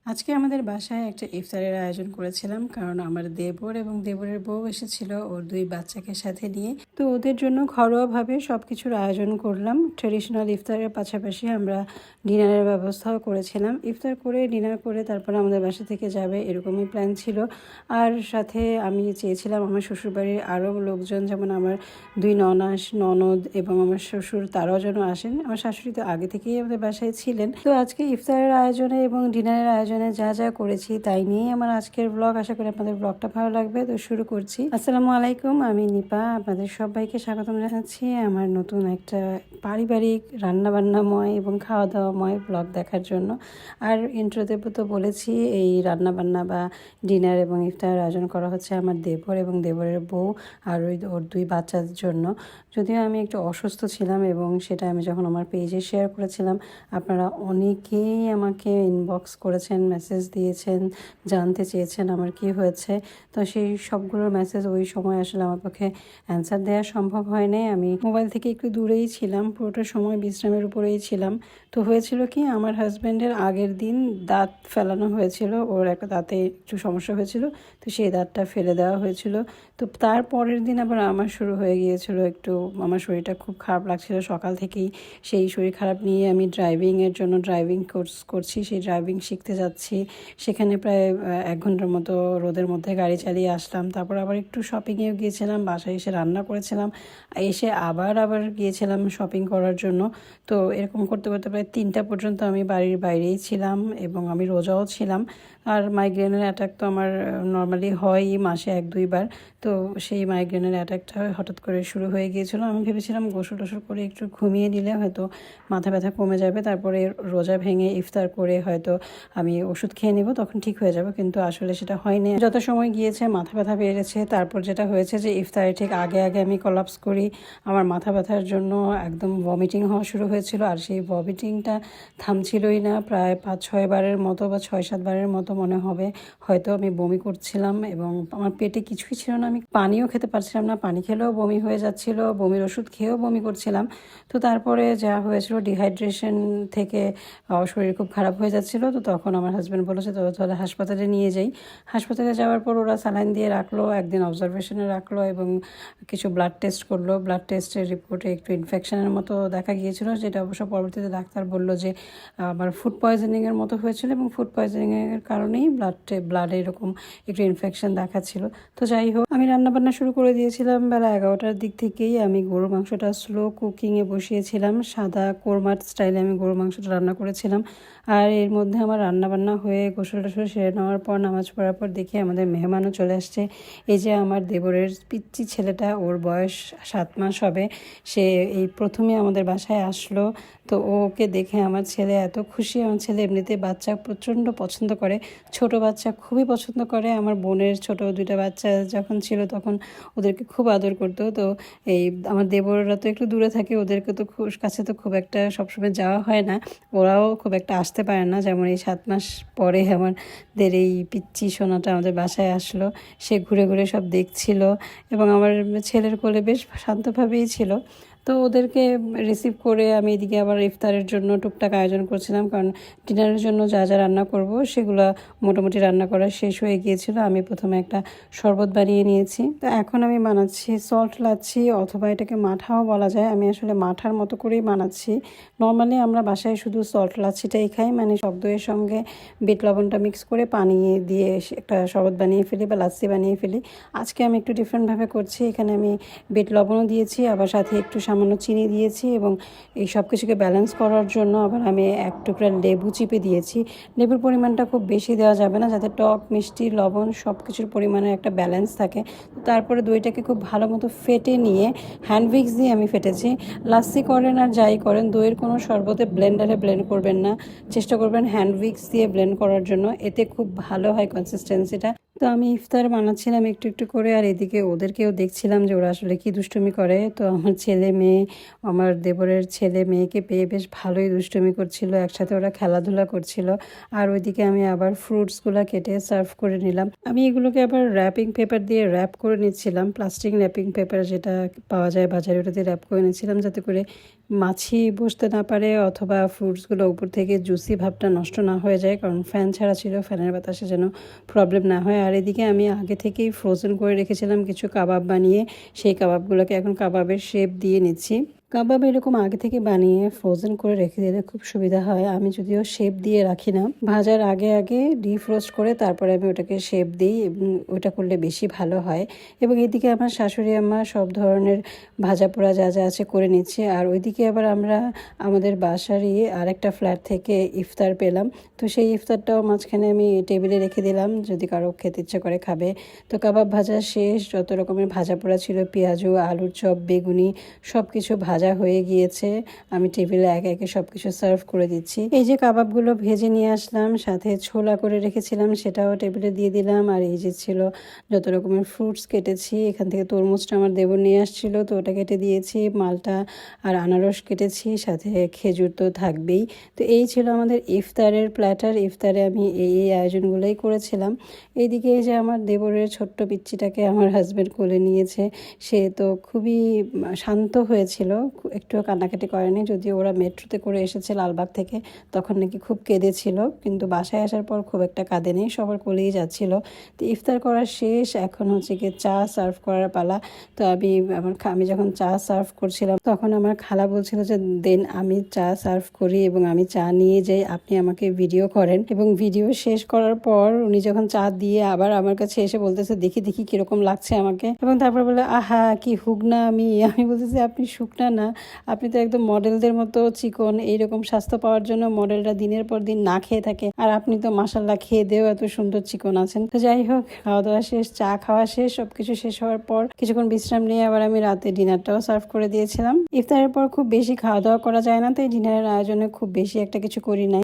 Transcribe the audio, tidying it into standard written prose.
আজকে আমাদের বাসায় একটা ইফতারের আয়োজন করেছিলাম, কারণ আমার দেবর এবং দেবরের বউ এসেছিল ওর দুই বাচ্চাকে সাথে নিয়ে। তো ওদের জন্য ঘরোয়াভাবে সব কিছুর আয়োজন করলাম। ট্রেডিশনাল ইফতারের পাশাপাশি আমরা ডিনারের ব্যবস্থাও করেছিলাম। ইফতার করে ডিনার করে তারপর আমাদের বাসা থেকে যাবে এরকমই প্ল্যান ছিল। আর সাথে আমি চেয়েছিলাম আমার শ্বশুরবাড়ির আরও লোকজন, যেমন আমার দুই ননদ এবং আমার শ্বশুর, তারাও যেন আসেন। আমার শাশুড়ি তো আগে থেকেই আমাদের বাসায় ছিলেন। তো আজকে ইফতারের আয়োজনে এবং ডিনারের আয়োজনে যা যা করেছি তাই নিয়েই আমার আজকের ব্লগ। আশা করি আপনাদের ব্লগটা ভালো লাগবে। তো শুরু করছি। আসসালামু আলাইকুম, আমি নিপা। আপনাদের সবাইকে স্বাগতম জানাচ্ছি আমার নতুন একটা পারিবারিক রান্নাবান্নাময় এবং খাওয়া দাওয়াময় ব্লগ দেখার জন্য। আর ইন্ট্রোতে তো বলেছি এই রান্নাবান্না বা ডিনার এবং ইফতারের আয়োজন করা হচ্ছে আমার দেবর এবং দেবরের বউ আর ওর দুই বাচ্চাদের জন্য। যদিও আমি একটু অসুস্থ ছিলাম এবং সেটা আমি যখন আমার পেজে শেয়ার করেছিলাম, আপনারা অনেকেই আমাকে ইনবক্স করেছেন, মেসেজ দিয়েছেন, জানতে চেয়েছেন আমার কি হয়েছে। তো সেই সবগুলোর মেসেজ ওই সময় আসলে আমার পক্ষে অ্যান্সার দেওয়া সম্ভব হয়নি। আমি মোবাইল থেকে একটু দূরেই ছিলাম, পুরোটা সময় বিশ্রামের উপরেই ছিলাম। তো হয়েছিল কি, আমার হাজব্যান্ডের আগের দিন দাঁত ফেলানো হয়েছিল, ওর একটা দাঁতে একটু সমস্যা হয়েছিল, তো সেই দাঁতটা ফেলে দেওয়া হয়েছিল। তো তার পরের দিন আবার আমার শুরু হয়ে গিয়েছিল একটু, আমার শরীরটা খুব খারাপ লাগছিল সকাল থেকেই। সেই শরীর খারাপ নিয়ে আমি ড্রাইভিংয়ের জন্য ড্রাইভিং কোর্স করছি, সেই ড্রাইভিং শিখতে যাচ্ছি। সেখানে প্রায় 1 ঘন্টার মতো রোদের মধ্যে গাড়ি চালিয়ে আসলাম। তারপর আবার একটু শপিংয়েও গিয়েছিলাম, বাসায় এসে রান্না করেছিলাম, এসে আবার গিয়েছিলাম শপিং করার জন্য। তো এরকম করতে করতে প্রায় 3টা পর্যন্ত আমি বাড়ির বাইরেই ছিলাম এবং আমি রোজাও ছিলাম। আর মাইগ্রেনের অ্যাটাক তো আমার নর্মালি হয়ই মাসে 1-2 বার। তো সেই মাইগ্রেনের অ্যাটাকটা হঠাৎ করে শুরু হয়ে গিয়েছিল। আমি ভেবেছিলাম গোসল টোসল করে একটু ঘুমিয়ে নিলে হয়তো মাথা ব্যথা কমে যাবে, তারপরে রোজা ভেঙে ইফতার করে হয়তো আমি ওষুধ খেয়ে নেব, তখন ঠিক হয়ে যাবে। কিন্তু আসলে সেটা হয়নি। যত সময় গিয়েছে মাথা ব্যথা বেড়েছে। তারপর যেটা হয়েছে যে ইফতারের ঠিক আগে আগে আমি কলাপস করি। আমার মাথা ব্যথার জন্য একদম ভমিটিং হওয়া শুরু হয়েছিল, আর সেই ভমিটিংটা থামছিলই না। প্রায় 5-6 বারের মতো বা 6-7 বারের মতো মনে হবে হয়তো আমি বমি করছিলাম এবং আমার পেটে কিছুই ছিল না। আমি পানিও খেতে পারছিলাম না, পানি খেলেও বমি হয়ে যাচ্ছিল, বমির ওষুধ খেয়েও বমি করছিলাম। তো তারপরে যা হয়েছিল, ডিহাইড্রেশন থেকে শরীর খুব খারাপ হয়ে যাচ্ছিল। তো তখন আমার হাজব্যান্ড বলেছে তো তাহলে হাসপাতালে নিয়ে যাই। হাসপাতালে যাওয়ার পর ওরা স্যালাইন দিয়ে রাখলো, একদিন অবজারভেশনে রাখলো এবং কিছু ব্লাড টেস্ট করলো। ব্লাড টেস্টের রিপোর্টে একটু ইনফেকশনের মতো দেখা গিয়েছিল, যেটা অবশ্য পরবর্তীতে ডাক্তার বলল যে আমার ফুড পয়জনিংয়ের মতো হয়েছিল এবং ফুড পয়জনিংয়ের কারণেই ব্লাডে এরকম একটু ইনফেকশন দেখাচ্ছিল। তো যাই হোক, আমি রান্নাবান্না শুরু করে দিয়েছিলাম বেলা 11টার দিক থেকেই। আমি গরুর মাংসটা স্লো কুকিংয়ে বসিয়েছিলাম, সাদা কোরমার স্টাইলে আমি গরুর মাংসটা রান্না করেছিলাম। আর এর মধ্যে আমার রান্নাবান্না হয়ে গোসল টোসল সেরে নেওয়ার পর, নামাজ পড়ার পর দেখি আমাদের মেহমানও চলে আসছে। এই যে আমার দেবরের পিচ্চি ছেলেটা, ওর বয়স 7 মাস হবে। সে এই প্রথমে আমাদের বাসায় আসলো। তো ওকে দেখে আমার ছেলে এত খুশি। আমার ছেলে এমনিতে বাচ্চা প্রচণ্ড পছন্দ করে, ছোট বাচ্চা খুবই পছন্দ করে। আমার বোনের ছোট 2টা বাচ্চা যখন ছিল তখন ওদেরকে খুব আদর করতো। তো এই আমার দেবররা তো একটু দূরে থাকে, ওদেরকে তো কাছে তো খুব একটা সবসময় যাওয়া হয় না, ওরাও খুব একটা আসতে পারে না। যেমন এই 7 মাস পরে আমাদের এই পিচ্চি সোনাটা আমাদের বাসায় আসলো, সে ঘুরে ঘুরে সব দেখছিল এবং আমার ছেলের কোলে বেশ শান্তভাবেই ছিল। তো ওদেরকে রিসিভ করে আমি এদিকে আবার ইফতারের জন্য টুকটাক আয়োজন করছিলাম, কারণ ডিনারের জন্য যা যা রান্না করব সেগুলো মোটামুটি রান্না করা শেষ হয়ে গিয়েছিল। আমি প্রথমে একটা শরবত বানিয়ে নিয়েছি। তো এখন আমি বানাচ্ছি সল্ট লাচ্ছি, অথবা এটাকে মাঠাও বলা যায়। আমি আসলে মাঠার মতো করেই বানাচ্ছি। নর্মালি আমরা বাসায় শুধু সল্ট লাচ্ছিটাই খাই, মানে সব দইয়ের সঙ্গে বিট লবণটা মিক্স করে পানি দিয়ে একটা শরবত বানিয়ে ফেলি বা লাচ্ছি বানিয়ে ফেলি। আজকে আমি একটু ডিফারেন্টভাবে করছি। এখানে আমি বিট লবণও দিয়েছি, আবার সাথে একটু সামান্য চিনি দিয়েছি এবং এই সব কিছুকে ব্যালেন্স করার জন্য আবার আমি 1 টুকরা লেবু চিপে দিয়েছি। লেবুর পরিমাণটা খুব বেশি দেওয়া যাবে না, যাতে টক মিষ্টি লবণ সব কিছুর পরিমাণে একটা ব্যালেন্স থাকে। তারপরে দইটাকে খুব ভালো মতো ফেটে নিয়ে, হ্যান্ড উইক্স দিয়ে আমি ফেটেছি। লাস্সি করেন আর যাই করেন, দইয়ের কোনো শরবতে ব্লেন্ডারে ব্লেন্ড করবেন না, চেষ্টা করবেন হ্যান্ড উইক্স দিয়ে ব্লেন্ড করার জন্য, এতে খুব ভালো হয় কনসিস্টেন্সিটা। তো আমি ইফতার বানাচ্ছিলাম একটু একটু করে, আর এদিকে ওদেরকেও দেখছিলাম যে ওরা আসলে কি দুষ্টুমি করে। তো আমার ছেলে মেয়ে, আমার দেবরের ছেলে মেয়েকে পেয়ে বেশ ভালোই দুষ্টুমি করছিল, একসাথে ওরা খেলাধুলা করছিল। আর ওইদিকে আমি আবার ফ্রুটসগুলো কেটে সার্ভ করে নিলাম। আমি এগুলোকে আবার র্যাপিং পেপার দিয়ে র্যাপ করে নিচ্ছিলাম, প্লাস্টিক র্যাপিং পেপার যেটা পাওয়া যায় বাজারে, ওটা দিয়ে র্যাপ করে নিচ্ছিলাম যাতে করে মাছি বসতে না পারে অথবা ফ্রুটসগুলো উপর থেকে জুসি ভাবটা নষ্ট না হয়ে যায়, কারণ ফ্যান ছাড়া ছিল, ফ্যানের বাতাসে যেন প্রবলেম না হয়। আর এদিকে আমি আগে থেকেই ফ্রোজেন করে রেখেছিলাম কিছু কাবাব বানিয়ে, সেই কাবাবগুলোকে এখন কাবাবের শেপ দিয়ে নিচ্ছি। কাবাব এরকম আগে থেকে বানিয়ে ফ্রোজেন করে রেখে দিলে খুব সুবিধা হয়। আমি যদিও শেপ দিয়ে রাখি না, ভাজার আগে আগে ডিফ্রোস্ট করে তারপরে আমি ওটাকে শেপ দিই এবং ওটা করলে বেশি ভালো হয়। এবং এদিকে আমার শাশুড়ি আম্মা সব ধরনের ভাজা পোড়া যা যা আছে করে নিচ্ছে। আর ওইদিকে আবার আমরা আমাদের বাসারই আরেকটা ফ্ল্যাট থেকে ইফতার পেলাম, তো সেই ইফতারটাও মাঝখানে আমি টেবিলে রেখে দিলাম, যদি কারো খেতে ইচ্ছে করে খাবে। তো কাবাব ভাজা শেষ, যত রকমের ভাজা পোড়া ছিল, পেঁয়াজু, আলুর চপ, বেগুনি, সব কিছু ভাজা হয়ে গিয়েছে। আমি টেবিলে একে একে সব কিছু সার্ভ করে দিচ্ছি। এই যে কাবাবগুলো ভেজে নিয়ে আসলাম, সাথে ছোলা করে রেখেছিলাম, সেটাও টেবিলে দিয়ে দিলাম। আর এই যে ছিল যত রকমের ফ্রুটস কেটেছি, এখান থেকে তরমুজটা আমার দেবর নিয়ে আসছিল, তো ওটা কেটে দিয়েছি, মালটা আর আনারস কেটেছি, সাথে খেজুর তো থাকবেই। তো এই ছিল আমাদের ইফতারের প্ল্যাটার। ইফতারে আমি এই আয়োজনগুলোই করেছিলাম। এইদিকে এই যে আমার দেবরের ছোট্ট পিচ্চিটাকে আমার হাজব্যান্ড কোলে নিয়েছে, সে তো খুবই শান্ত হয়েছিল, একটুও কান্নাকাটি করেনি। যদিও ওরা মেট্রোতে করে এসেছে লালবাগ থেকে, তখন নাকি খুব কেঁদেছিল, কিন্তু বাসায় আসার পর খুব একটা কাঁদেনি, সবার কোলেই যাচ্ছিল। তো ইফতার করা শেষ, এখন হচ্ছে কি চা সার্ভ করার পালা। তো আমি যখন চা সার্ভ করছিলাম তখন আমার খালা বলছিল যে দেন আমি চা সার্ভ করি এবং আমি চা নিয়ে যাই, আপনি আমাকে ভিডিও করেন। এবং ভিডিও শেষ করার পর উনি যখন চা দিয়ে আবার আমার কাছে এসে বলতেছে দেখি দেখি কিরকম লাগছে আমাকে, এবং তারপর বলে আহা কি হুগনা আমি বলতেছি আপনি শুকনা না, আপনি তো একদম মডেলদের মতো চিকন, এইরকম স্বাস্থ্য পাওয়ার জন্য মডেলরা দিনের পর দিন না খেয়ে থাকে, আর আপনি তো মাসাল্লাহ খেয়ে দেও এত সুন্দর চিকন আছেন। তো যাই হোক, খাওয়া দাওয়া শেষ, চা খাওয়া শেষ, সবকিছু শেষ হওয়ার পর কিছুক্ষণ বিশ্রাম নিয়ে আবার আমি রাতে ডিনারটাও সার্ভ করে দিয়েছিলাম। ইফতারের পর খুব বেশি খাওয়া দাওয়া করা যায় না, তাই ডিনারের আয়োজনে খুব বেশি একটা কিছু করি নাই।